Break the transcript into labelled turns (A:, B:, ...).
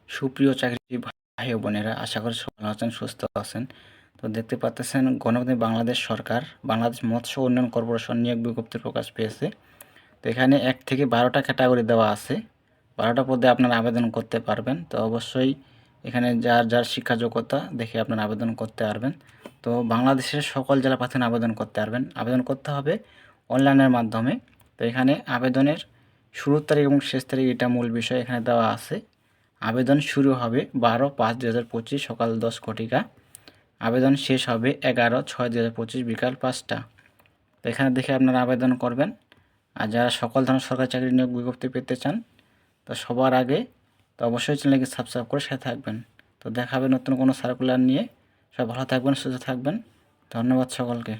A: সুপ্রিয় চাকরিজীবী ভাই ও বোনেরা, আশা করি সবাই ভালো আছেন, সুস্থ আছেন। তো দেখতে পাচ্ছেন গণপ্রজাতন্ত্রী বাংলাদেশ সরকার বাংলাদেশ মৎস্য উন্নয়ন কর্পোরেশন নিয়োগ বিজ্ঞপ্তি প্রকাশ পেয়েছে। তো এখানে 1 থেকে 12টা ক্যাটাগরি দেওয়া আছে। 12টা পদে আপনারা আবেদন করতে পারবেন। তো অবশ্যই এখানে যার যার শিক্ষা যোগ্যতা দেখে আপনারা আবেদন করতে পারবেন। তো বাংলাদেশের সকল জেলা প্রার্থী আবেদন করতে পারবেন। আবেদন করতে হবে অনলাইনের মাধ্যমে। তো এখানে আবেদনের শুরুর তারিখ এবং শেষ তারিখ এটা মূল বিষয় এখানে দেওয়া আছে। আবেদন শুরু হবে 12/5/2025 সকাল 10 ঘটিকা। আবেদন শেষ হবে 11/6/2025 বিকাল 5টা। তো এখানে দেখে আপনারা আবেদন করবেন। আর যারা সকল ধরনের সরকারি চাকরি নিয়োগ বিজ্ঞপ্তি পেতে চান, তো সবার আগে তো অবশ্যই চ্যানেলকে সাবস্ক্রাইব করে সাথে থাকবেন। তো দেখা হবে নতুন কোনো সার্কুলার নিয়ে। সবাই ভালো থাকবেন, সুস্থ থাকবেন। ধন্যবাদ সকলকে।